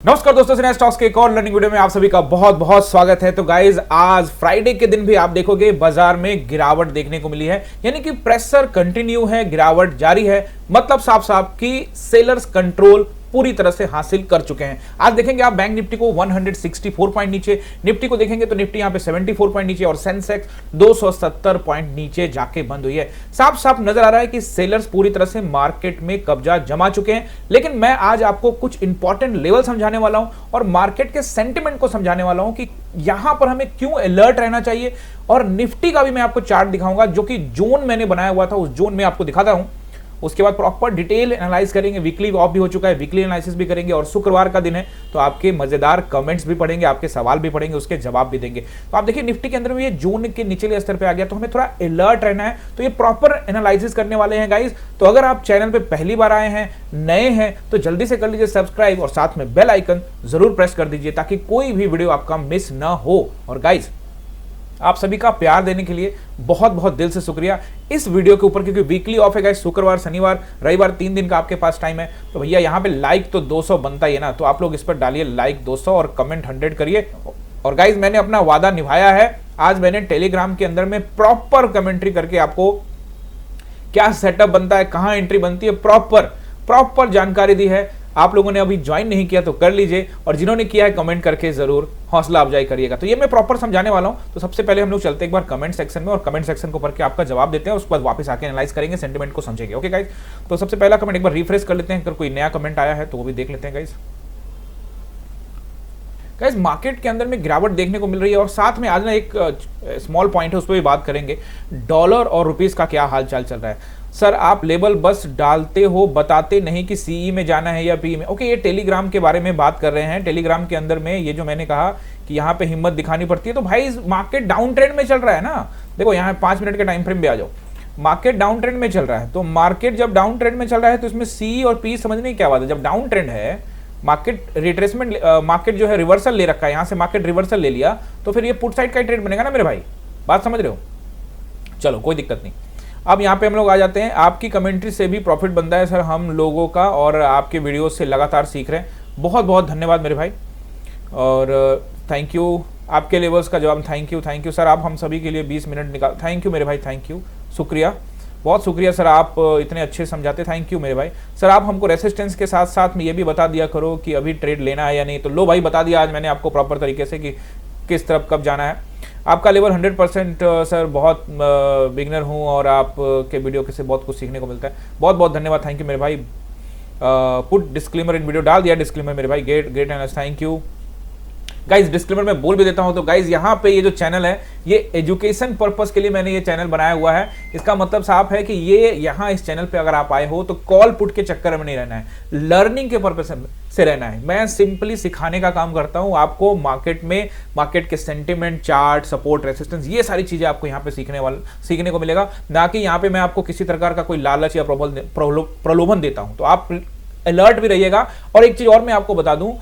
नमस्कार दोस्तों, सिन्हा स्टॉक्स के एक और लर्निंग वीडियो में आप सभी का बहुत बहुत स्वागत है। तो गाइज आज फ्राइडे के दिन भी आप देखोगे बाजार में गिरावट देखने को मिली है, यानी कि प्रेशर कंटिन्यू है, गिरावट जारी है। मतलब साफ साफ कि सेलर्स कंट्रोल पूरी तरह से हासिल कर चुके हैं। आज देखेंगे आप बैंक निफ्टी को 164 पॉइंट नीचे, निफ्टी को देखेंगे तो निफ्टी यहां पे 74 पॉइंट नीचे और सेंसेक्स 270 पॉइंट नीचे जाके बंद हुई है। साफ साफ नजर आ रहा है कि सेलर्स पूरी तरह से मार्केट में कब्जा जमा चुके हैं। लेकिन मैं आज आपको कुछ इंपॉर्टेंट लेवल समझाने वाला हूं और मार्केट के सेंटिमेंट को समझाने वाला हूं कि यहां पर हमें क्यों अलर्ट रहना चाहिए। और निफ्टी का भी मैं आपको चार्ट दिखाऊंगा, जो कि जोन मैंने बनाया हुआ था, उस जोन में आपको दिखाता हूं। उसके बाद प्रॉपर डिटेल एनालाइज करेंगे, वीकली ऑफ भी हो चुका है, वीकली एनालिसिस भी करेंगे और शुक्रवार का दिन है तो आपके मजेदार कमेंट्स भी पढ़ेंगे, आपके सवाल भी पढ़ेंगे, उसके जवाब भी देंगे। तो आप देखिए निफ्टी के अंदर में ये जोन के निचले स्तर पे आ गया, तो हमें थोड़ा अलर्ट रहना है। तो ये प्रॉपर एनालिसिस करने वाले हैं गाइस। तो अगर आप चैनल पे पहली बार आए हैं, नए हैं, तो जल्दी से कर लीजिए सब्सक्राइब और साथ में बेल आइकन जरूर प्रेस कर दीजिए ताकि कोई भी वीडियो आपका मिस ना हो। और गाइस आप सभी का प्यार देने के लिए बहुत बहुत दिल से शुक्रिया इस वीडियो के ऊपर, क्योंकि वीकली ऑफ है गाइस, शुक्रवार शनिवार रविवार 3 दिन का आपके पास टाइम है। तो भैया यहाँ पे लाइक तो 200 बनता ही है ना, तो आप लोग इस पर डालिए लाइक 200 और कमेंट 100 करिए। और गाइस मैंने अपना वादा निभाया है, आज मैंने टेलीग्राम के अंदर में प्रॉपर कमेंट्री करके आपको क्या सेटअप बनता है, कहाँ एंट्री बनती है, प्रॉपर जानकारी दी है। आप लोगों ने अभी ज्वाइन नहीं किया तो कर लीजिए, और जिन्होंने किया है कमेंट करके जरूर हौसला अफजाई करिएगा। तो ये मैं प्रॉपर समझाने वाला हूं। तो सबसे पहले हम लोग चलते एक बार कमेंट सेक्शन में और कमेंट सेक्शन को पढ़ के आपका जवाब देते हैं, उसके बाद वापस आके एनालाइज करेंगे, सेंटिमेंट को समझेंगे। ओके गाइस, तो सबसे पहला कमेंट एक बार रिफ्रेश कर लेते हैं, अगर कोई नया कमेंट आया है तो वो भी देख लेते हैं गाइस। गाइस मार्केट के अंदर में गिरावट देखने को मिल रही है और साथ में आज ना एक स्मॉल पॉइंट है, उस पर भी बात करेंगे। डॉलर और रुपीस का क्या हाल चाल चल रहा है। सर आप लेबल बस डालते हो, बताते नहीं कि सीई में जाना है या पी में। ओके, ये टेलीग्राम के बारे में बात कर रहे हैं। टेलीग्राम के अंदर में ये जो मैंने कहा कि यहाँ पे हिम्मत दिखानी पड़ती है, तो भाई मार्केट डाउन ट्रेंड में चल रहा है ना। देखो यहाँ 5 मिनट के टाइम फ्रेम पे आ जाओ, मार्केट डाउन ट्रेंड में चल रहा है। तो मार्केट जब डाउन ट्रेंड में चल रहा है तो इसमें सी और पी समझने की क्या बात है। जब डाउन ट्रेंड है, मार्केट रिट्रेसमेंट, मार्केट जो है रिवर्सल ले रखा है, यहाँ से मार्केट रिवर्सल ले लिया, तो फिर ये पुट साइड का ट्रेड बनेगा ना मेरे भाई, बात समझ रहे हो। चलो कोई दिक्कत नहीं। अब यहाँ पे हम लोग आ जाते हैं, आपकी कमेंट्री से भी प्रॉफिट बनता है सर हम लोगों का, और आपके वीडियो से लगातार सीख रहे हैं। बहुत बहुत धन्यवाद मेरे भाई, और थैंक यू। आपके लेवल्स का जवाब थैंक यू सर, आप हम सभी के लिए 20 मिनट निकाल। थैंक यू मेरे भाई, थैंक यू, शुक्रिया, बहुत शुक्रिया सर, आप इतने अच्छे समझाते, थैंक यू मेरे भाई। सर आप हमको रेसिस्टेंस के साथ साथ में ये भी बता दिया करो कि अभी ट्रेड लेना है या नहीं। तो लो भाई बता दिया आज मैंने आपको प्रॉपर तरीके से कि किस तरफ कब जाना है। आपका लेवल 100% सर, बहुत बिगनर हूँ और आप के वीडियो से बहुत कुछ सीखने को मिलता है। बहुत बहुत धन्यवाद, थैंक यू मेरे भाई। पुट डिस्क्लेमर इन वीडियो, डाल दिया डिस्क्लेमर मेरे भाई, great analysis, thank you guys. Disclaimer में बोल भी देता हूं। तो गाइज यहाँ पे ये जो चैनल है ये एजुकेशन पर्पस के लिए मैंने ये चैनल बनाया हुआ है। इसका मतलब साफ है कि ये यहाँ इस चैनल पे अगर आप आए हो तो कॉल पुट के चक्कर में नहीं रहना है, लर्निंग के पर्पस से रहना है। मैं सिंपली सिखाने का काम करता हूँ आपको, मार्केट में मार्केट के सेंटिमेंट, चार्ट, सपोर्ट, रेसिस्टेंस, ये सारी चीजें आपको यहाँ पे सीखने को मिलेगा। ना कि यहाँ पे मैं आपको किसी प्रकार का कोई लालच या प्रलोभन देता हूँ। तो आप अलर्ट भी रहिएगा। और एक चीज और मैं आपको बता दूं,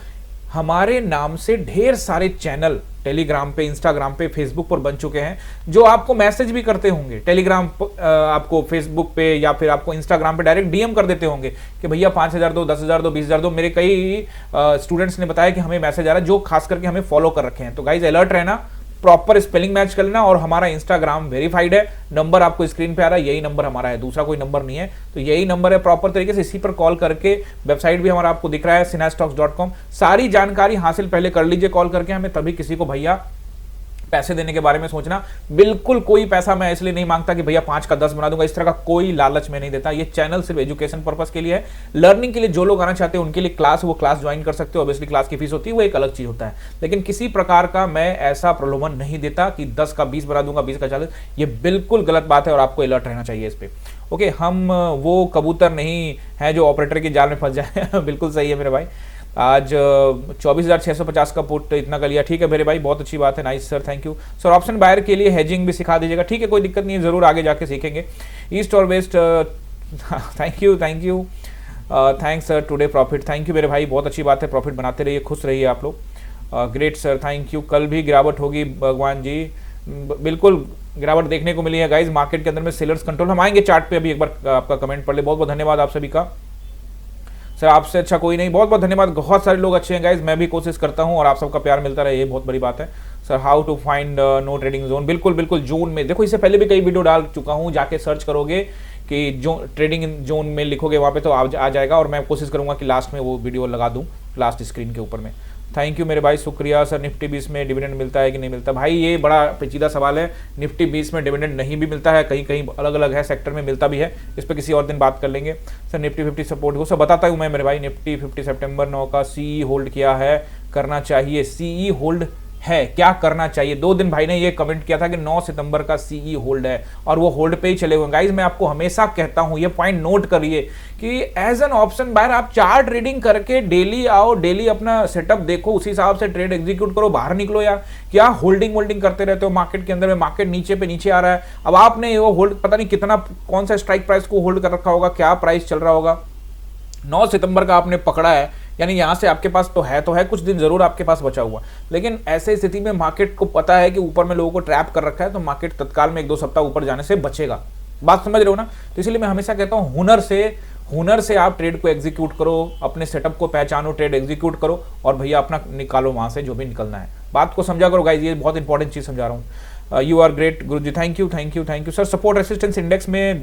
हमारे नाम से ढेर सारे चैनल टेलीग्राम पे, इंस्टाग्राम पे, फेसबुक पर बन चुके हैं, जो आपको मैसेज भी करते होंगे। टेलीग्राम आपको फेसबुक पे या फिर आपको इंस्टाग्राम पे डायरेक्ट डीएम कर देते होंगे कि भैया 5000 दो, 10,000 दो, 20,000 दो। मेरे कई स्टूडेंट्स ने बताया कि हमें मैसेज आ रहा है, जो खास करके हमें फॉलो कर रखे हैं। तो गाइज अलर्ट रहना, प्रॉपर स्पेलिंग मैच कर लेना। और हमारा इंस्टाग्राम वेरीफाइड है, नंबर आपको स्क्रीन पे आ रहा है, यही नंबर हमारा है, दूसरा कोई नंबर नहीं है। तो यही नंबर है, प्रॉपर तरीके से इसी पर कॉल करके, वेबसाइट भी हमारा आपको दिख रहा है sinhastocks.com, सारी जानकारी हासिल पहले कर लीजिए कॉल करके हमें, तभी किसी को भैया पैसे देने के बारे में सोचना। बिल्कुल कोई पैसा मैं इसलिए नहीं मांगता कि भैया 5 का 10 बना दूंगा, इस तरह का कोई लालच में नहीं देता। ये चैनल सिर्फ एजुकेशन पर्पस के लिए है, लर्निंग के लिए। जो लोग आना चाहते हैं उनके लिए क्लास, वो क्लास ज्वाइन कर सकते हो। ऑब्वियसली क्लास की फीस होती है, वो एक अलग चीज होता है, लेकिन किसी प्रकार का मैं ऐसा प्रलोभन नहीं देता कि 10 का 20 बना दूंगा, 20 का 40। ये बिल्कुल गलत बात है और आपको अलर्ट रहना चाहिए इस पे। ओके, हम वो कबूतर नहीं है जो ऑपरेटर की जाल में फंस जाए। बिल्कुल सही है मेरे भाई। आज 24,650 का पुट इतना का लिया, ठीक है मेरे भाई, बहुत अच्छी बात है, nice sir, thank you sir. Option buyer के लिए हेजिंग भी सिखा दीजिएगा, ठीक है कोई दिक्कत नहीं है, जरूर आगे जाके सीखेंगे। ईस्ट और west, thank you thanks sir. Today profit, thank you मेरे भाई, बहुत अच्छी बात है, प्रॉफिट बनाते रहिए, खुश रहिए आप लोग। Great sir, thank you. कल भी गिरावट होगी भगवान जी, बिल्कुल गिरावट देखने को मिली है गाइज मार्केट के अंदर में। सेलर्स कंट्रोल, हम आएंगे चार्ट पे, अभी एक बार आपका कमेंट पढ़ ले। बहुत बहुत धन्यवाद आप सभी का। सर आपसे अच्छा कोई नहीं, बहुत बहुत धन्यवाद। बहुत सारे लोग अच्छे हैं गाइज, मैं भी कोशिश करता हूँ और आप सबका प्यार मिलता रहे, ये बहुत बड़ी बात है। Sir how to find no trading zone, बिल्कुल बिल्कुल जोन में देखो, इससे पहले भी कई वीडियो डाल चुका हूँ, जाके सर्च करोगे कि जो ट्रेडिंग जोन में लिखोगे वहाँ पे तो आ जाएगा, और मैं कोशिश करूँगा कि लास्ट में वो वीडियो लगा दूँ लास्ट स्क्रीन के ऊपर में। थैंक यू मेरे भाई, शुक्रिया। सर निफ्टी 20 में डिविडेंड मिलता है कि नहीं मिलता? भाई ये बड़ा पेचीदा सवाल है। निफ्टी 20 में डिविडेंड नहीं भी मिलता है, कहीं कहीं अलग अलग है सेक्टर में मिलता भी है, इस पर किसी और दिन बात कर लेंगे। सर निफ्टी 50 सपोर्ट को सब बताता हूँ मैं मेरे भाई। निफ्टी 50 सितंबर 9 का सीई होल्ड किया है, करना चाहिए? सीई होल्ड है, क्या करना चाहिए? 2 दिन भाई ने ये कमेंट किया था कि 9 सितंबर का सीई होल्ड है, और वो होल्ड पे ही चले हुए। गाइज मैं आपको हमेशा कहता हूं, ये पॉइंट नोट करिए कि एज एन ऑप्शन बायर आप चार्ट रीडिंग करके डेली आओ, डेली अपना सेटअप देखो, उसी हिसाब से ट्रेड एग्जीक्यूट करो, बाहर निकलो। यार क्या होल्डिंग करते रहते हो मार्केट के अंदर में? मार्केट नीचे पे नीचे आ रहा है, अब आपने वो होल्ड पता नहीं कितना, कौन सा स्ट्राइक प्राइस को होल्ड कर रखा होगा, क्या प्राइस चल रहा होगा। 9 सितंबर का आपने पकड़ा है, यानी यहां से आपके पास तो है कुछ दिन जरूर आपके पास बचा हुआ, लेकिन ऐसे स्थिति में मार्केट को पता है कि ऊपर में लोगों को ट्रैप कर रखा है, तो मार्केट तत्काल में 1-2 सप्ताह ऊपर जाने से बचेगा। बात समझ रहे हो ना? तो इसलिए मैं हमेशा कहता हूं हुनर से आप ट्रेड को एग्जीक्यूट करो, अपने सेटअप को पहचानो, ट्रेड एग्जीक्यूट करो, और भैया अपना निकालो वहां से जो भी निकलना है। बात को समझा करो गाइस, ये बहुत इंपॉर्टेंट चीज समझा रहा हूँ। You are great guruji, thank you sir. Support resistance index में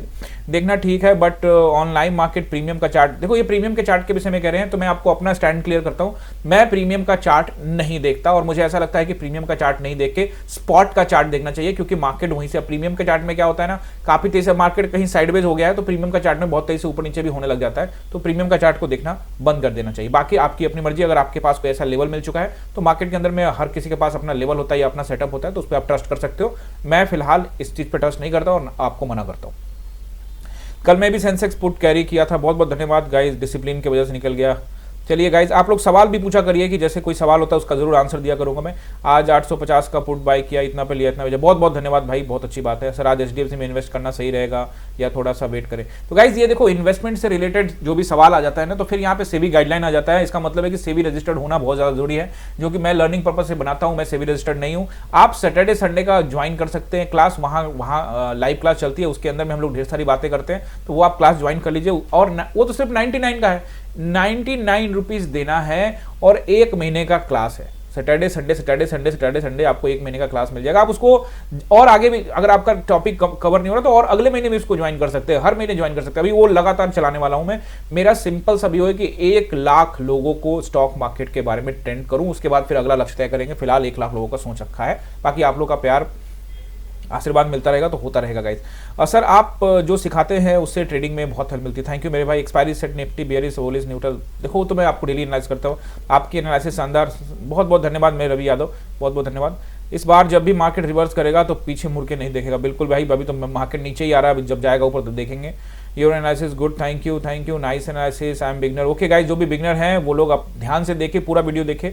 देखना ठीक है, बट ऑनलाइन मार्केट प्रीमियम का चार्ट, देखो ये प्रीमियम के चार्ट के विषय में कह रहे हैं, तो मैं आपको अपना स्टैंड क्लियर करता हूं। मैं प्रीमियम का चार्ट नहीं देखता, और मुझे ऐसा लगता है कि प्रीमियम का चार्ट नहीं देख के स्पॉट का चार्ट देखना चाहिए, क्योंकि मार्केट वहीं से, प्रीमियम के चार्ट में क्या होता है ना, काफी तेजी से मार्केट कहीं साइडवेज हो गया है, तो प्रीमियम का चार्ट में बहुत तेजी से ऊपर नीचे भी होने लग जाता है, तो प्रीमियम का चार्ट को देखना बंद कर देना चाहिए। बाकी आपकी अपनी मर्जी, अगर आपके पास कोई ऐसा लेवल मिल चुका है, तो मार्केट के अंदर में हर किसी के पास अपना लेवल होता है या अपना सेटअप होता है, तो उस पर आप ट्रस्ट कर सकते हो। मैं फिलहाल इस चीज पे ट्रस्ट नहीं करता और आपको मना करता हूं। कल मैं भी सेंसेक्स पुट कैरी किया था, बहुत बहुत धन्यवाद गाइस, डिसिप्लिन की वजह से निकल गया। चलिए गाइस, आप लोग सवाल भी पूछा करिए, कि जैसे कोई सवाल होता है उसका जरूर आंसर दिया करूंगा मैं। आज 850 का पुट बाय किया, इतना पे लिया, इतना भेजा, बहुत बहुत धन्यवाद भाई, बहुत अच्छी बात है। सर आज HDFC में इन्वेस्ट करना सही रहेगा या थोड़ा सा वेट करें? तो गाइस ये देखो, इन्वेस्टमेंट से रिलेटेड जो भी सवाल आ जाता है ना, तो फिर यहाँ पे सेबी गाइडलाइन आ जाता है। इसका मतलब है कि सेबी रजिस्टर्ड होना बहुत ज्यादा जरूरी है, जो कि मैं लर्निंग पर्पज से बनाता हूँ, मैं सेबी रजिस्टर्ड नहीं हूँ। आप सैटरडे संडे का ज्वाइन कर सकते हैं क्लास, वहाँ लाइव क्लास चलती है, उसके अंदर में हम लोग ढेर सारी बातें करते हैं, तो वो आप क्लास ज्वाइन कर लीजिए। और वो तो सिर्फ 99 का है, 99 रुपीज देना है, और 1 महीने का क्लास है। सैटरडे संडे आपको 1 महीने का क्लास मिल जाएगा। आप उसको और आगे भी, अगर आपका टॉपिक कवर नहीं हो रहा, तो और अगले महीने भी उसको ज्वाइन कर सकते हैं, हर महीने ज्वाइन कर सकते हैं। अभी वो लगातार चलाने वाला हूं मैं। मेरा सिंपल सा भी हो है कि 1 लाख लोगों को स्टॉक मार्केट के बारे में ट्रेंड करूं, उसके बाद फिर अगला लक्ष्य तय करेंगे। फिलहाल 1 लाख लोगों का सोच रखा है, बाकी आप लोग का प्यार आशीर्वाद मिलता रहेगा तो होता रहेगा गाइस। और सर आप जो सिखाते हैं उससे ट्रेडिंग में बहुत हेल्प मिलती है, थैंक यू मेरे भाई। Expiry set, Nifty, bearish, Wallis, neutral, देखो तो मैं आपको डेली एनालाइज करता हूँ, आपकी एनालिसिस शानदार, बहुत बहुत धन्यवाद मेरे रवि यादव, बहुत बहुत धन्यवाद। इस बार जब भी मार्केट रिवर्स करेगा तो पीछे मुड़ के नहीं देखेगा, बिल्कुल भाई, अभी तो मार्केट नीचे ही आ रहा है, जब जाएगा ऊपर तो देखेंगे। Your analysis good, thank you, nice analysis, I am beginner. Okay guys, जो भी बिगनर हैं वो लोग आप ध्यान से देखें, पूरा वीडियो देखें।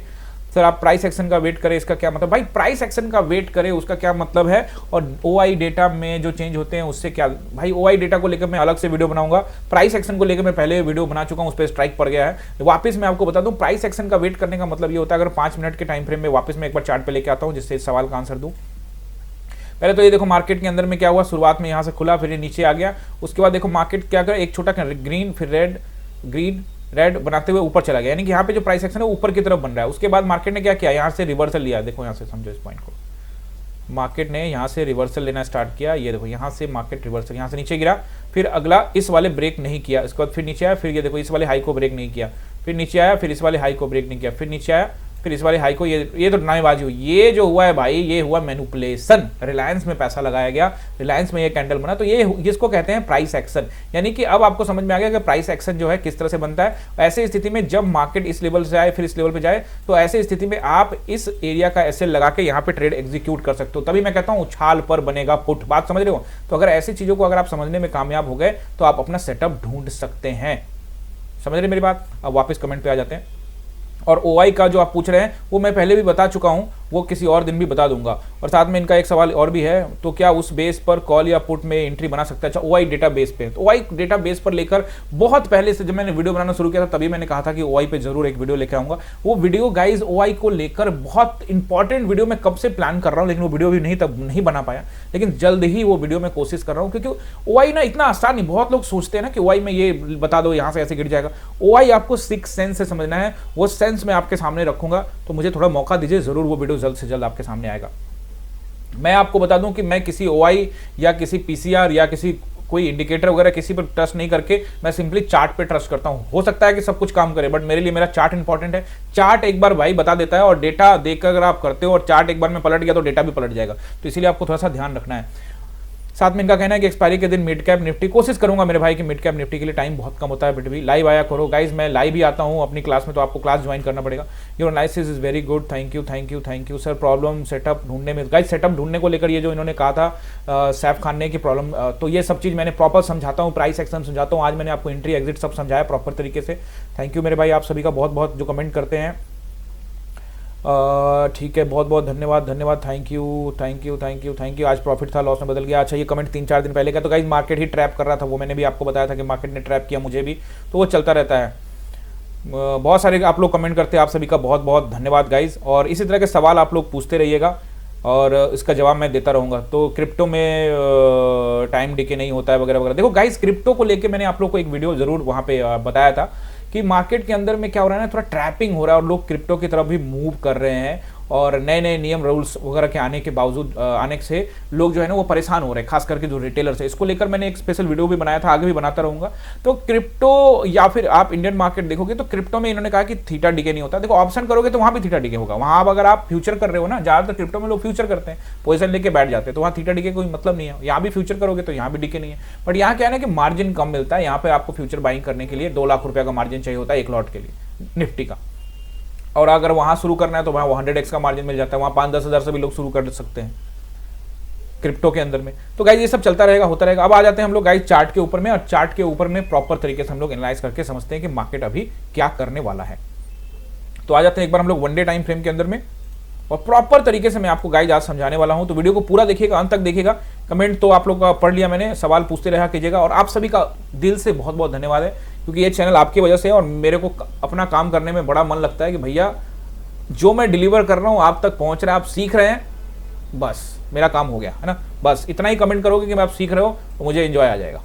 सर आप प्राइस एक्शन का वेट करें, इसका क्या मतलब? भाई प्राइस एक्शन का वेट करें, उसका क्या मतलब है? और ओआई डेटा में जो चेंज होते हैं उससे क्या? भाई ओआई डेटा को लेकर मैं अलग से वीडियो बनाऊंगा, प्राइस एक्शन को लेकर मैं पहले वीडियो बना चुका हूं, उस पर स्ट्राइक पड़ गया है। वापस मैं आपको बता दूं, प्राइस एक्शन का वेट करने का मतलब ये होता है, अगर 5 मिनट के टाइम फ्रेम में वापस मैं एक बार चार्ट पे लेके आता हूं, जिससे इस सवाल का आंसर दूं। पहले तो ये देखो मार्केट के अंदर में क्या हुआ, शुरुआत में यहां से खुला, फिर नीचे आ गया, उसके बाद देखो मार्केट क्या करे, एक छोटा ग्रीन, फिर रेड, ग्रीन, रेड बनाते हुए ऊपर चला गया, यानी कि यहाँ पे जो प्राइस एक्शन है ऊपर की तरफ बन रहा है। उसके बाद मार्केट ने क्या किया, यहाँ से रिवर्सल लिया, देखो यहाँ से समझो इस पॉइंट को, मार्केट ने यहाँ से रिवर्सल लेना स्टार्ट किया, ये देखो यहाँ से मार्केट रिवर्सल, यहाँ से नीचे गिरा, फिर अगला इस वाले ब्रेक नहीं किया, इसके बाद फिर नीचे आया, फिर ये देखो इस वाले हाई को ब्रेक नहीं किया, फिर नीचे आया, फिर इस वाले हाई को ब्रेक नहीं किया, फिर नीचे आया, फिर इस वाले हाई को, ये तो नाएबाजी हुई। ये जो हुआ है भाई, ये हुआ मैनिपुलेशन, रिलायंस में पैसा लगाया गया, रिलायंस में ये कैंडल बना, तो ये जिसको कहते हैं प्राइस एक्शन। यानी कि अब आपको समझ में आ गया कि प्राइस एक्शन जो है किस तरह से बनता है। ऐसी स्थिति में जब मार्केट इस लेवल से आए, फिर इस लेवल पे जाए, तो ऐसी स्थिति में आप इस एरिया का एसएल लगा के यहाँ पे ट्रेड एग्जीक्यूट कर सकते हो। तभी मैं कहता हूँ उछाल पर बनेगा पुट, बात समझ रहे हो? तो अगर ऐसी चीजों को अगर आप समझने में कामयाब हो गए तो आप अपना सेटअप ढूंढ सकते हैं। समझ रहे मेरी बात? अब वापस कमेंट पे आ जाते हैं। और ओआई का जो आप पूछ रहे हैं वो मैं पहले भी बता चुका हूं, वो किसी और दिन भी बता दूंगा। और साथ में इनका एक सवाल और भी है, तो क्या उस बेस पर कॉल या पुट में एंट्री बना सकता है? अच्छा, ओआई डेटा बेस पे, तो ओआई डेटा बेस पर लेकर बहुत पहले से जब मैंने वीडियो बनाना शुरू किया था तभी मैंने कहा था कि ओआई पे जरूर एक वीडियो लेकर आऊंगा। वो वीडियो गाइज ओआई को लेकर बहुत इंपॉर्टेंट वीडियो मैं कब से प्लान कर रहा हूं, लेकिन वो वीडियो भी नहीं बना पाया, लेकिन जल्द ही वो वीडियो मैं कोशिश कर रहा हूं, क्योंकि ओआई ना इतना आसान नहीं। बहुत लोग सोचते हैं ना कि ओआई में ये बता दो यहां से ऐसे गिर जाएगा। ओआई आपको सिक्स सेंस से समझना है, वो सेंस मैं आपके सामने रखूंगा, तो मुझे थोड़ा मौका दीजिए, जरूर वो वीडियो जल्द से जल्द आपके सामने आएगा। मैं आपको बता दूं कि मैं किसी ओआई या किसी पीसीआर या किसी कोई इंडिकेटर वगैरह किसी पर ट्रस्ट नहीं करके मैं सिंपली चार्ट पे ट्रस्ट करता हूं। हो सकता है कि सब कुछ काम करे, बट मेरे लिए मेरा चार्ट इंपॉर्टेंट है। चार्ट एक बार भाई बता देता है, और डेटा देखकर अगर आप करते हो और चार्ट एक बार में पलट गया तो डेटा भी पलट जाएगा, तो इसीलिए आपको थोड़ा सा ध्यान रखना है। साथ में इनका कहना है कि एक्सपायरी के दिन मिड कैप निफ्टी, कोशिश करूंगा मेरे भाई कि मिड कैप निफ्टी के लिए टाइम बहुत कम होता है, बट भी लाइव आया करो गाइज। मैं लाइव ही आता हूं अपनी क्लास में, तो आपको क्लास ज्वाइन करना पड़ेगा। Your analysis is very good, thank you thank you thank you sir. Problem setup ढूंढने में, गाइज सेटअप ढूंढने को लेकर ये जो इन्होंने कहा था सैफ खाने की प्रॉब्लम, तो ये सब चीज़ मैंने प्रॉपर समझाता हूँ, प्राइस एक्शन समझाता हूँ। आज मैंने आपको एंट्री एग्जिट सब समझाया प्रॉपर तरीके से। थैंक यू मेरे भाई, आप सभी का बहुत बहुत जो कमेंट करते हैं। ठीक है, बहुत बहुत धन्यवाद, thank you thank you thank you thank you. आज प्रॉफिट था, लॉस में बदल गया। अच्छा, ये कमेंट 3-4 दिन पहले का, तो गाइस मार्केट ही ट्रैप कर रहा था, वो मैंने भी आपको बताया था कि मार्केट ने ट्रैप किया मुझे भी, तो वो चलता रहता है। बहुत सारे आप लोग कमेंट करते हैं, आप सभी का बहुत बहुत धन्यवाद गाइज। और इसी तरह के सवाल आप लोग पूछते रहिएगा और इसका जवाब मैं देता रहूँगा। तो क्रिप्टो में टाइम डिके नहीं होता है वगैरह वगैरह। देखो गाइज, क्रिप्टो को लेके मैंने आप लोग को एक वीडियो जरूर वहाँ पे बताया था कि मार्केट के अंदर में क्या हो रहा है ना, थोड़ा ट्रैपिंग हो रहा है और लोग क्रिप्टो की तरफ भी मूव कर रहे हैं, और नए नए नियम रूल्स वगैरह के आने के बावजूद आने से लोग जो है ना वो परेशान हो रहे हैं, खास करके जो रिटेलर्स है। इसको लेकर मैंने एक स्पेशल वीडियो भी बनाया था, आगे भी बनाता रहूंगा। तो क्रिप्टो या फिर आप इंडियन मार्केट देखोगे तो क्रिप्टो में इन्होंने कहा कि थीटा डीके नहीं होता। देखो ऑप्शन करोगे तो वहां भी थीटा डीके होगा। वहां अगर आप फ्यूचर कर रहे हो ना, ज्यादातर क्रिप्टो में लोग फ्यूचर करते हैं, पोजिशन लेके बैठ जाते हैं, तो वहाँ थीटा डीके कोई मतलब नहीं है। यहाँ भी फ्यूचर करोगे तो यहाँ भी डीके नहीं है, बट यहाँ क्या है ना कि मार्जिन कम मिलता है। यहाँ पे आपको फ्यूचर बाइंग करने के लिए 2 लाख रुपए का मार्जिन चाहिए होता है एक लॉट के लिए निफ्टी का, और अगर वहां शुरू करना है तो वहां 100x का मार्जिन मिल जाता है। वहां 5-10 हज़ार से भी लोग शुरू कर सकते हैं क्रिप्टो के अंदर में। तो गाइज ये सब चलता रहेगा, होता रहेगा। अब आ जाते हैं हम लोग गाइज चार्ट के ऊपर में, और चार्ट के ऊपर में प्रॉपर तरीके से हम लोग एनालाइज करके समझते हैं कि मार्केट अभी क्या करने वाला है। तो आ जाते हैं एक बार हम लोग 1 डे टाइम फ्रेम के अंदर में, और प्रॉपर तरीके से मैं आपको गाइज आज समझाने वाला हूं। तो वीडियो को पूरा देखिएगा, अंत तक देखिएगा। कमेंट तो आप लोग का पढ़ लिया मैंने, सवाल पूछते रहा कीजिएगा। और आप सभी का दिल से बहुत बहुत धन्यवाद है, क्योंकि ये चैनल आपकी वजह से है और मेरे को अपना काम करने में बड़ा मन लगता है कि भैया जो मैं डिलीवर कर रहा हूं आप तक पहुंच रहा है, आप सीख रहे हैं, बस मेरा काम हो गया है ना। बस इतना ही कमेंट करोगे कि मैं आप सीख रहे हो तो मुझे एंजॉय आ जाएगा।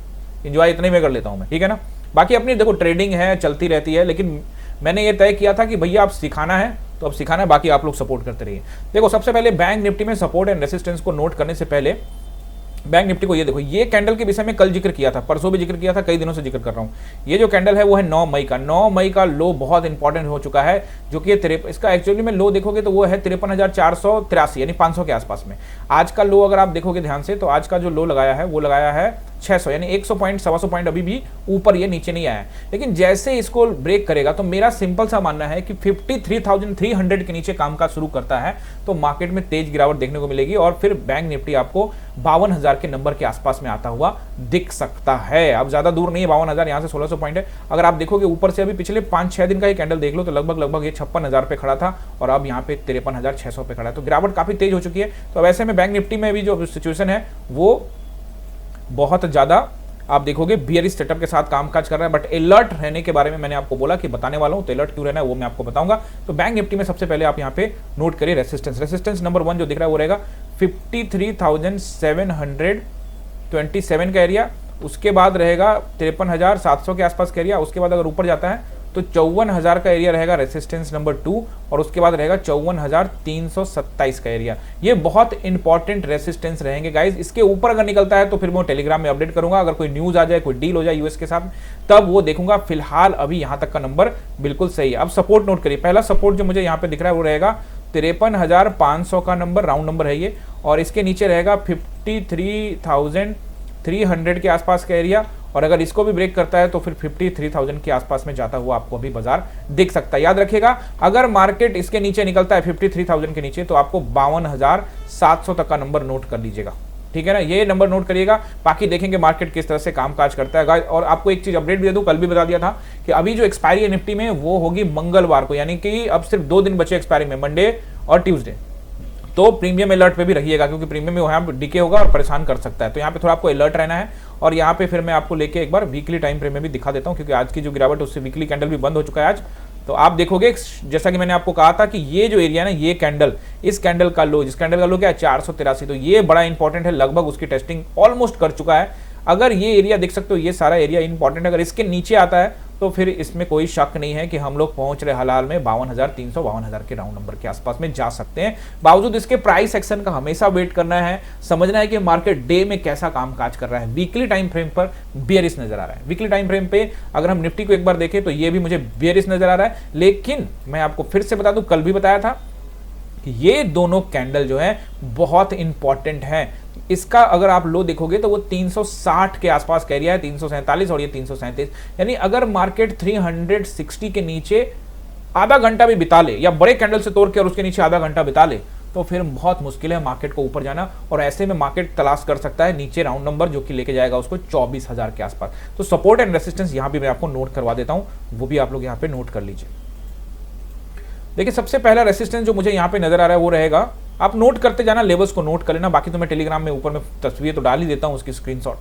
एंजॉय इतना ही मैं कर लेता हूं मैं, ठीक है ना। बाकी अपनी देखो ट्रेडिंग है, चलती रहती है, लेकिन मैंने ये तय किया था कि भैया आप सिखाना है तो अब सिखाना है, बाकी आप लोग सपोर्ट करते रहिए। देखो सबसे पहले बैंक निफ्टी में सपोर्ट एंड रेसिस्टेंस को नोट करने से पहले बैंक निफ्टी को ये देखो, ये कैंडल के विषय में कल जिक्र किया था, परसों भी जिक्र किया था, कई दिनों से जिक्र कर रहा हूँ। ये जो कैंडल है वो है 9 मई का। 9 मई का लो बहुत इंपॉर्टेंट हो चुका है, जो कि इसका एक्चुअली में लो देखोगे तो वो है 53,483 यानी 500 के आसपास में। आज का लो अगर आप देखोगे ध्यान से, तो आज का जो लो लगाया है वो लगाया है 600 यानी 100 पॉइंट 125 पॉइंट अभी भी ऊपर, ये नीचे नहीं आया है। लेकिन जैसे इसको ब्रेक करेगा तो मेरा सिंपल सा मानना है कि 53,300 के नीचे कामकाज शुरू करता है तो मार्केट में तेज गिरावट देखने को मिलेगी, और फिर बैंक निफ्टी आपको 52,000 के नंबर के आसपास में आता हुआ दिख सकता है। अब ज्यादा दूर नहीं है 52,000, यहाँ से 1600 पॉइंट है। अगर आप देखोगे ऊपर से अभी पिछले 5-6 दिन का ही कैंडल देख लो तो लगभग ये 56,000 पे खड़ा था और अब यहाँ पे 53,600 पे खड़ा है। तो गिरावट काफी तेज हो चुकी है। तो वैसे में बैंक निफ्टी में भी जो सिचुएशन है वो बहुत ज्यादा आप देखोगे बियरिश सेटअप के साथ कामकाज कर रहा है, बट अलर्ट रहने के बारे में मैंने आपको बोला कि बताने वाला हूं, तो अलर्ट क्यों रहना है वो मैं आपको बताऊंगा। तो बैंक निफ्टी में सबसे पहले आप यहां पे नोट करिए रेसिस्टेंस नंबर 1 जो दिख रहा है वो रहेगा 53,727 का एरिया, उसके बाद रहेगा 53,700 के आसपास का एरिया, उसके बाद अगर ऊपर जाता है तो 54,000 का एरिया रहेगा रेसिस्टेंस नंबर 2, और उसके बाद रहेगा 54,327 का एरिया। ये बहुत इंपॉर्टेंट रेसिस्टेंस रहेंगे गाइज। इसके ऊपर अगर निकलता है तो फिर मैं टेलीग्राम में अपडेट करूंगा, अगर कोई न्यूज आ जाए, कोई डील हो जाए यूएस के साथ, तब वो देखूंगा। फिलहाल अभी यहां तक का नंबर बिल्कुल सही है। अब सपोर्ट नोट करिए, पहला सपोर्ट जो मुझे यहाँ पे दिख रहा है वो रहेगा 53,500 का नंबर, राउंड नंबर है ये, और इसके नीचे रहेगा 53,300 के आसपास का एरिया, और अगर इसको भी ब्रेक करता है तो फिर 53,000 के आसपास में जाता हुआ आपको अभी बाजार दिख सकता है। याद रखिएगा, अगर मार्केट इसके नीचे निकलता है 53,000 के नीचे तो आपको 52,700 तक का नंबर नोट कर लीजिएगा, ठीक है ना। ये नंबर नोट करिएगा, बाकी देखेंगे मार्केट किस तरह से कामकाज करता है। और आपको एक चीज अपडेट भी दे दूं, कल भी बता दिया था कि अभी जो एक्सपायरी है निफ्टी में वो होगी मंगलवार को, यानी कि अब सिर्फ 2 दिन बचे एक्सपायरी में, मंडे और ट्यूसडे। तो प्रीमियम अलर्ट पे भी रहिएगा, क्योंकि प्रीमियम में यहाँ डीके होगा और परेशान कर सकता है। तो यहाँ पे थोड़ा आपको अलर्ट रहना है। और यहाँ पे फिर मैं आपको लेके एक बार वीकली टाइम फ्रेम में भी दिखा देता हूँ, क्योंकि आज की जो गिरावट उससे वीकली कैंडल भी बंद हो चुका है आज। तो आप देखोगे जैसा कि मैंने आपको कहा था कि ये जो एरिया है ना, ये कैंडल, इस कैंडल का लो, जिस कैंडल का लो क्या है 483, तो ये बड़ा इंपॉर्टेंट है, लगभग उसकी टेस्टिंग ऑलमोस्ट कर चुका है। अगर ये एरिया देख सकते हो, ये सारा एरिया इंपॉर्टेंट है, अगर इसके नीचे आता है तो फिर इसमें कोई शक नहीं है कि हम लोग पहुंच रहे हलाल में 52,300 52,000 के राउंड नंबर के आसपास में जा सकते हैं। बावजूद इसके प्राइस एक्शन का हमेशा वेट करना है, समझना है कि मार्केट डे में कैसा कामकाज कर रहा है। वीकली टाइम फ्रेम पर बेयरिश नजर आ रहा है। वीकली टाइम फ्रेम पे अगर हम निफ्टी को एक बार देखें तो ये भी मुझे बेयरिश नजर आ रहा है। लेकिन मैं आपको फिर से बता दूं, कल भी बताया था कि ये दोनों कैंडल जो है बहुत इंपॉर्टेंट है। इसका अगर आप लो देखोगे तो वो 360 के आसपास कह रहा है, 347 और ये 337। यानी अगर मार्केट 360 के नीचे आधा घंटा भी बिता ले, या बड़े कैंडल से तोड़ के और उसके नीचे आधा घंटा बिता ले, तो फिर बहुत मुश्किल है मार्केट को ऊपर जाना। और ऐसे में मार्केट तलाश कर सकता है नीचे राउंड नंबर, जो कि लेके जाएगा उसको 24,000 के आसपास। तो सपोर्ट एंड रेसिस्टेंस यहां भी मैं आपको नोट करवा देता हूं, वो भी आप लोग यहां पे नोट कर लीजिए। देखिए सबसे पहला रेसिस्टेंस जो मुझे यहां पे नजर आ रहा है वो रहेगा, आप नोट करते जाना, लेवल्स को नोट कर लेना। बाकी तो मैं टेलीग्राम में ऊपर में तस्वीर तो डाल ही देता हूं उसकी स्क्रीनशॉट।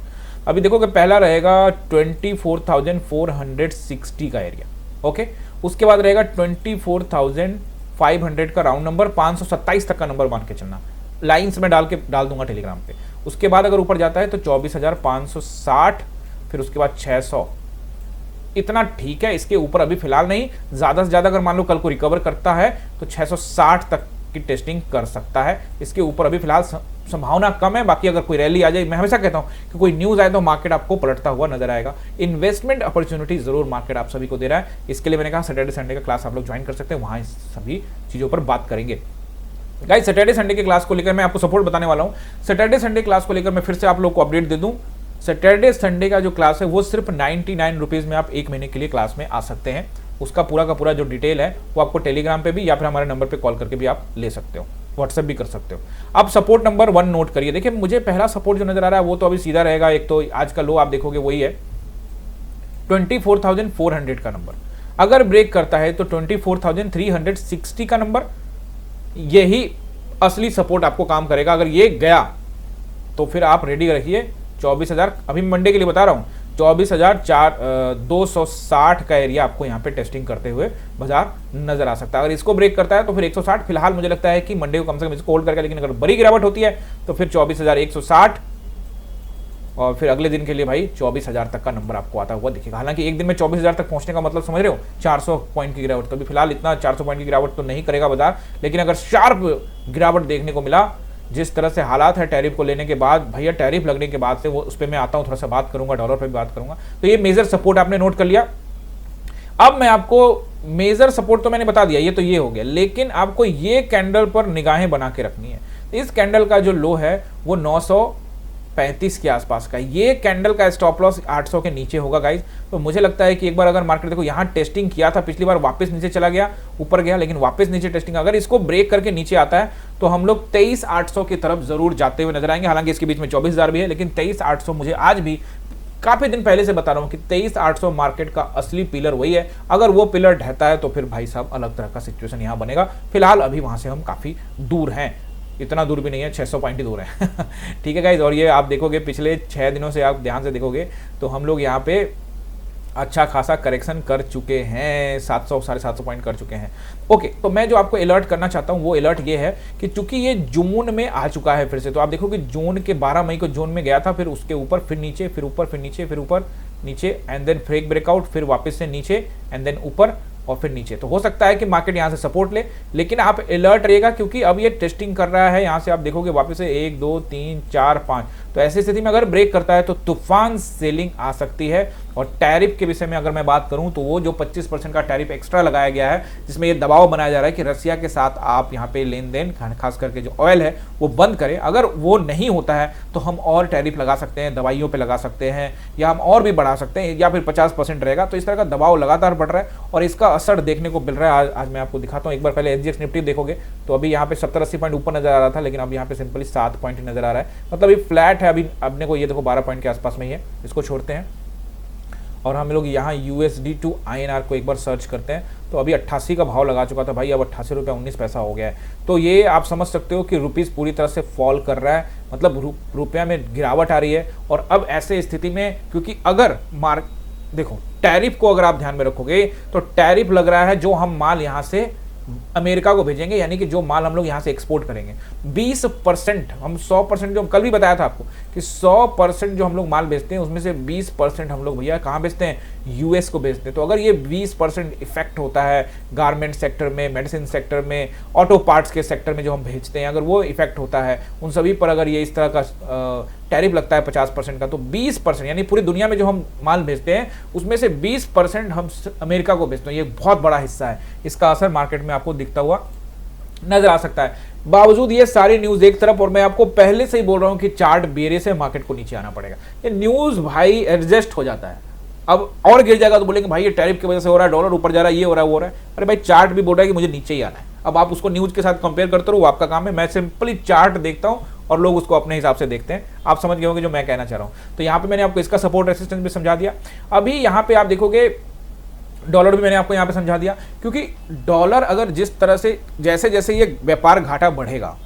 अभी देखो कि पहला रहेगा 24,460 का एरिया, ओके। उसके बाद रहेगा 24,500 का राउंड नंबर, 527 तक का नंबर मान के चलना, लाइंस में डाल दूंगा टेलीग्राम पे। उसके बाद अगर ऊपर जाता है तो 24,560, फिर उसके बाद 600, इतना ठीक है। इसके ऊपर अभी फिलहाल नहीं, ज्यादा से ज्यादा अगर मान लो कल को रिकवर करता है तो 660 तक की टेस्टिंग कर सकता है। इसके ऊपर अभी फिलहाल संभावना कम है। बाकी अगर कोई रैली आ जाए, मैं हमेशा कहता हूं कि कोई न्यूज आए तो मार्केट आपको पलटता हुआ नजर आएगा। इन्वेस्टमेंट अपॉर्चुनिटी जरूर मार्केट आप सभी को दे रहा है। इसके लिए मैंने कहा सैटरडे संडे का क्लास आप लोग ज्वाइन कर सकते हैं, वहां सभी चीजों पर बात करेंगे। गाइस सैटरडे संडे के क्लास को लेकर मैं आपको सपोर्ट बताने वाला हूं। सैटरडे संडे क्लास को लेकर मैं फिर से आप लोग को अपडेट दे दूं। सैटरडे संडे का जो क्लास है वो सिर्फ 99 रुपीज में आप एक महीने के लिए क्लास में आ सकते हैं। उसका पूरा का पूरा जो डिटेल है वो आपको टेलीग्राम पे भी या फिर हमारे नंबर पे कॉल करके भी आप ले सकते हो, व्हाट्सएप भी कर सकते हो। अब सपोर्ट नंबर 1 नोट करिए। देखिए मुझे पहला सपोर्ट जो नजर आ रहा है वो तो अभी सीधा रहेगा, एक तो आज का लो आप देखोगे वही है 24,400 का नंबर। अगर ब्रेक करता है तो 24,360 का नंबर, यही असली सपोर्ट आपको काम करेगा। अगर ये गया तो फिर आप रेडी रखिए 24,000, अभी मंडे के लिए बता रहा हूं, 24,260 का एरिया आपको यहाँ पे टेस्टिंग करते हुए बाजार नजर आ सकता है। अगर इसको ब्रेक करता है तो फिर 160, फिलहाल मुझे लगता है कि मंडे को कम से कम इसको होल्ड करके, लेकिन अगर बड़ी गिरावट होती है तो फिर 24,160 और फिर अगले दिन के लिए भाई 24,000 तक का नंबर आपको आता हुआ दिखेगा। हालांकि एक दिन में 24,000 तक पहुंचने का मतलब समझ रहे हो, 400 पॉइंट की गिरावट। तो अभी फिलहाल इतना 400 पॉइंट की गिरावट तो नहीं करेगा बाजार, लेकिन अगर शार्प गिरावट देखने को मिला, जिस तरह से हालात है टैरिफ को लेने के बाद, भैया टैरिफ लगने के बाद से, वो उस पर मैं आता हूं, थोड़ा सा बात करूंगा, डॉलर पे भी बात करूंगा। तो ये मेजर सपोर्ट आपने नोट कर लिया। अब मैं आपको मेजर सपोर्ट तो मैंने बता दिया, ये तो ये हो गया, लेकिन आपको ये कैंडल पर निगाहें बना के रखनी है। इस कैंडल का जो लो है वो 935 के आसपास का, ये कैंडल का स्टॉप लॉस 800 के नीचे होगा गाइस। तो मुझे लगता है कि एक बार अगर मार्केट देखो यहाँ टेस्टिंग किया था, पिछली बार वापस नीचे चला गया, ऊपर गया लेकिन वापस नीचे टेस्टिंग, अगर इसको ब्रेक करके नीचे आता है तो हम लोग 23,800 की तरफ जरूर जाते हुए नजर आएंगे। हालांकि इसके बीच में 24,000 भी है, लेकिन 23,800 मुझे आज भी काफी दिन पहले से बता रहा हूं कि 23,800 मार्केट का असली पिलर वही है। अगर वो पिलर ढहता है तो फिर भाई साहब अलग तरह का सिचुएशन यहां बनेगा। फिलहाल अभी वहां से हम काफी दूर हैं, इतना दूर भी नहीं है, 600 पॉइंट ही दूर है ठीक है गाइज। और ये आप देखोगे पिछले 6 दिनों से आप ध्यान से देखोगे तो हम लोग यहाँ पे अच्छा खासा करेक्शन कर चुके हैं, 700 750 पॉइंट कर चुके हैं। ओके, तो मैं जो आपको अलर्ट करना चाहता हूँ वो अलर्ट ये है कि चूंकि ये जून में आ चुका है फिर से, तो आप देखोगे जून के 12 मई को जून में गया था, फिर उसके ऊपर फिर नीचे, फिर ऊपर, फिर नीचे, फिर ऊपर नीचे, एंड देन फ्रेक ब्रेकआउट, फिर वापस से नीचे, एंड देन ऊपर और फिर नीचे। तो हो सकता है कि मार्केट यहाँ से सपोर्ट ले, लेकिन आप अलर्ट रहिएगा क्योंकि अब ये टेस्टिंग कर रहा है। यहाँ से आप देखोगे वापस से 1 2 3 4 5, तो ऐसी स्थिति में अगर ब्रेक करता है तो तूफान सेलिंग आ सकती है। और टैरिफ के विषय में अगर मैं बात करूं तो वो जो 25% का टैरिफ एक्स्ट्रा लगाया गया है, जिसमें ये दबाव बनाया जा रहा है कि रसिया के साथ आप यहाँ पे लेन देन, खास करके जो ऑयल है वो बंद करें, अगर वो नहीं होता है तो हम और टैरिफ लगा सकते हैं, दवाइयों पे लगा सकते हैं, या हम और भी बढ़ा सकते हैं, या फिर 50% रहेगा। तो इस तरह का दबाव लगातार बढ़ रहा है और इसका असर देखने को मिल रहा है। आज मैं आपको दिखाता हूँ एक बार, पहले SGX निफ्टी देखोगे तो अभी यहाँ पे 70-80 पॉइंट ऊपर नजर आ रहा था, लेकिन अब यहाँ पे सिंपली 7 पॉइंट नजर आ रहा है, मतलब ये फ्लैट है। अभी अपने को ये देखो 12 पॉइंट के आसपास में ही है, इसको छोड़ते हैं। और हम लोग यहाँ USD to INR को एक बार सर्च करते हैं तो अभी 88 का भाव लगा चुका था भाई, अब 88 रुपये 19 पैसा हो गया है। तो ये आप समझ सकते हो कि रुपीज़ पूरी तरह से फॉल कर रहा है, मतलब रुपया में गिरावट आ रही है। और अब ऐसे स्थिति में, क्योंकि अगर देखो टैरिफ को अगर आप ध्यान में रखोगे तो टैरिफ लग रहा है जो हम माल यहाँ से अमेरिका को भेजेंगे, यानी कि जो माल हम लोग यहाँ से एक्सपोर्ट करेंगे 20%, हम 100%, जो कल भी बताया था आपको कि 100% जो हम लोग माल बेचते हैं उसमें से 20% हम लोग भैया कहाँ बेचते हैं, US को बेचते हैं। तो अगर ये 20% इफेक्ट होता है गारमेंट सेक्टर में, मेडिसिन सेक्टर में, ऑटो पार्ट्स के सेक्टर में जो हम भेजते हैं, अगर वो इफेक्ट होता है उन सभी पर, अगर ये इस तरह का टैरिफ लगता है 50% का, तो 20% यानी पूरी दुनिया में जो हम माल भेजते हैं उसमें से 20% हम अमेरिका को बेचते हैं। ये बहुत बड़ा हिस्सा है, इसका असर मार्केट में आपको दिखता हुआ नजर आ सकता है। बावजूद ये सारी न्यूज एक तरफ, और मैं आपको पहले से ही बोल रहा हूं कि चार्ट बेरे से मार्केट को नीचे आना पड़ेगा। ये न्यूज भाई एडजस्ट हो जाता है, अब और गिर जाएगा तो बोलेंगे भाई ये टैरिफ की वजह से हो रहा है, डॉलर ऊपर जा रहा है, ये हो रहा है, वो हो रहा है। अरे भाई चार्ट भी बोल रहा है कि मुझे नीचे ही आना है। अब आप उसको न्यूज के साथ कंपेयर करते रहो, वो आपका काम है। मैं सिंपली चार्ट देखता हूं और लोग उसको अपने हिसाब से देखते हैं। आप समझ गए होंगे जो मैं कहना चाह रहा हूं। तो यहाँ पे मैंने आपको इसका सपोर्ट रेसिस्टेंस भी समझा दिया। अभी यहाँ पे आप देखोगे डॉलर भी मैंने आपको यहाँ पे समझा दिया, क्योंकि डॉलर अगर जिस तरह से जैसे जैसे ये व्यापार घाटा बढ़ेगा,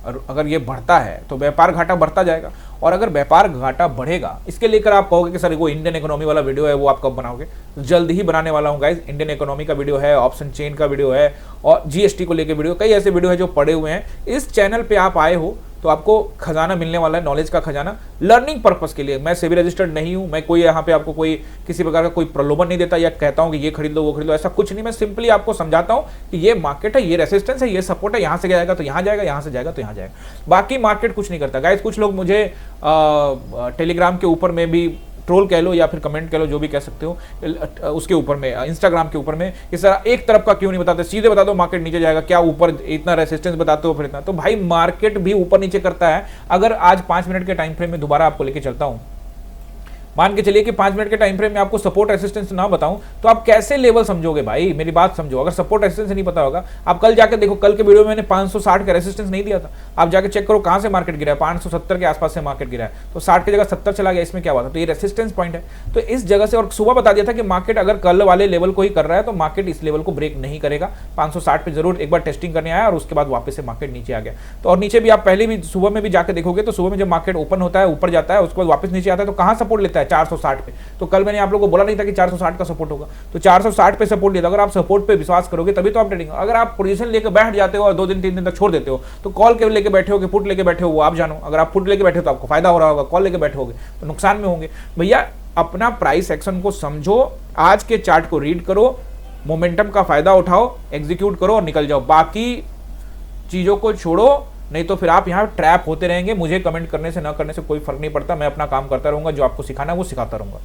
और अगर ये बढ़ता है तो व्यापार घाटा बढ़ता जाएगा, और अगर व्यापार घाटा बढ़ेगा, इसके लेकर आप कहोगे कि सर वो इंडियन इकोनॉमी वाला वीडियो है, वो आप कब बनाओगे? जल्द ही बनाने वाला हूँ गाइज। इंडियन इकोनॉमी का वीडियो है, ऑप्शन चेन का वीडियो है, और GST को लेकर वीडियो, कई ऐसे वीडियो है जो पड़े हुए हैं। इस चैनल पे आप आए हो तो आपको खजाना मिलने वाला है, नॉलेज का खजाना, लर्निंग पर्पस के लिए। मैं सेबी रजिस्टर्ड नहीं हूं, मैं कोई यहाँ पे आपको कोई किसी प्रकार का कोई प्रलोभन नहीं देता या कहता हूं कि ये खरीद लो वो खरीद लो, ऐसा कुछ नहीं। मैं सिंपली आपको समझाता हूं कि ये मार्केट है, ये रेसिस्टेंस है, ये सपोर्ट है, यहाँ से जाएगा तो यहाँ जाएगा, यहाँ से जाएगा तो यहाँ जाएगा। बाकी मार्केट कुछ नहीं करता गाइस। कुछ लोग मुझे टेलीग्राम के ऊपर में भी ट्रोल कह लो या फिर कमेंट कह लो, जो भी कह सकते हो, उसके ऊपर में, इंस्टाग्राम के ऊपर में, इस तरह एक तरफ का क्यों नहीं बताते, सीधे बता दो मार्केट नीचे जाएगा, क्या ऊपर इतना रेसिस्टेंस बताते हो फिर इतना। तो भाई मार्केट भी ऊपर नीचे करता है। अगर आज 5 मिनट के टाइम फ्रेम में दोबारा आपको लेके चलता हूं, मान के चलिए कि 5 मिनट के टाइम फ्रेम में आपको सपोर्ट रेसिस्टेंस ना बताऊं, तो आप कैसे लेवल समझोगे भाई? मेरी बात समझो। अगर सपोर्ट रेसिस्टेंस नहीं पता होगा, आप कल जाकर देखो, कल के वीडियो में मैंने 560 का रेसिस्टेंस नहीं दिया था। आप जाकर चेक करो कहां से मार्केट गिरा है, 570 के आसपास से मार्केट गिरा है, तो 60 की जगह 70 चला गया, इसमें क्या बात है? तो ये रेसिस्टेंस पॉइंट है। तो इस जगह से, और सुबह बता दिया था कि मार्केट अगर कल वाले लेवल को ही कर रहा है तो मार्केट इस लेवल को ब्रेक नहीं करेगा। 560 पे जरूर एक बार टेस्टिंग करने आया और उसके बाद वापस से मार्केट नीचे आ गया। तो और नीचे भी आप पहले भी सुबह में भी जाकर देखोगे तो सुबह में जब मार्केट ओपन होता है, ऊपर जाता है, उसके बाद वापस नीचे आता है, तो कहां सपोर्ट लेता है? 460 पे। तो कल मैंने आप लोगों को बोला नहीं था कि 460 का सपोर्ट होगा, तो 460 पे सपोर्ट लिया था। अगर आप सपोर्ट पे विश्वास करोगे तभी तो आप ट्रेडिंग। अगर आप पोजीशन लेके बैठ जाते हो और 2 दिन 3 दिन तक छोड़ देते हो, तो कॉल के लेके बैठे हो कि पुट लेके बैठे हो, वो आप जानो। अगर आप पुट लेके बैठे हो तो आपको फायदा हो रहा होगा, कॉल लेके बैठे होगे तो नुकसान में होंगे। भैया अपना प्राइस एक्शन को समझो, आज के चार्ट को रीड करो, मोमेंटम का फायदा उठाओ, एग्जीक्यूट करो और निकल जाओ। बाकी चीजों को छोड़ो, नहीं तो फिर आप यहाँ ट्रैप होते रहेंगे। मुझे कमेंट करने से ना करने से कोई फर्क नहीं पड़ता, मैं अपना काम करता रहूंगा, जो आपको सिखाना है वो सिखाता रहूंगा।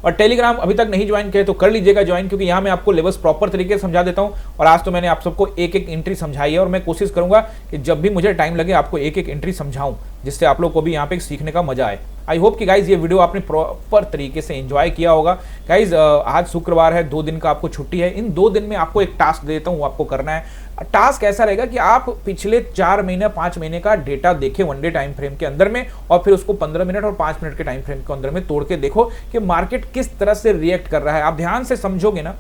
और टेलीग्राम अभी तक नहीं ज्वाइन किया तो कर लीजिएगा ज्वाइन, क्योंकि यहाँ मैं आपको लेवल्स प्रॉपर तरीके से समझा देता हूँ। और आज तो मैंने आप सबको एक एक एंट्री समझाई है, और मैं कोशिश करूंगा कि जब भी मुझे टाइम लगे आपको एक एक एंट्री समझाऊं, जिससे आप लोग को भी यहाँ पे सीखने का मजा आए। आई होप कि गाइज ये वीडियो आपने प्रॉपर तरीके से एंजॉय किया होगा। गाइज आज शुक्रवार है, 2 दिन का आपको छुट्टी है। इन 2 दिन में आपको एक टास्क देता हूँ, आपको करना है। टास्क ऐसा रहेगा कि आप पिछले 4 महीने 5 महीने का डेटा देखें वन डे टाइम फ्रेम के अंदर में, और फिर उसको 15 मिनट और 5 मिनट के टाइम फ्रेम के अंदर में तोड़ के देखो कि मार्केट किस तरह से रिएक्ट कर रहा है। आप ध्यान से समझोगे ना,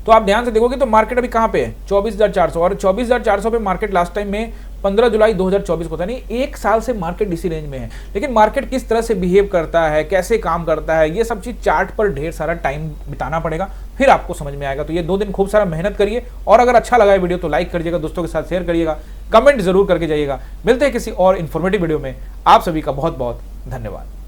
तो आप ध्यान से देखोगे तो मार्केट अभी कहां पे है? 24,400। और 24,400 पे मार्केट लास्ट टाइम में 15 जुलाई 2024 को था। नहीं, 1 साल से मार्केट इसी रेंज में है। लेकिन मार्केट किस तरह से बिहेव करता है, कैसे काम करता है, ये सब चीज चार्ट पर ढेर सारा टाइम बिताना पड़ेगा, फिर आपको समझ में आएगा। तो ये 2 दिन खूब सारा मेहनत करिए, और अगर अच्छा लगा है वीडियो तो लाइक करिएगा, दोस्तों के साथ शेयर करिएगा, कमेंट जरूर करके जाइएगा। मिलते हैं किसी और इन्फॉर्मेटिव वीडियो में। आप सभी का बहुत बहुत धन्यवाद।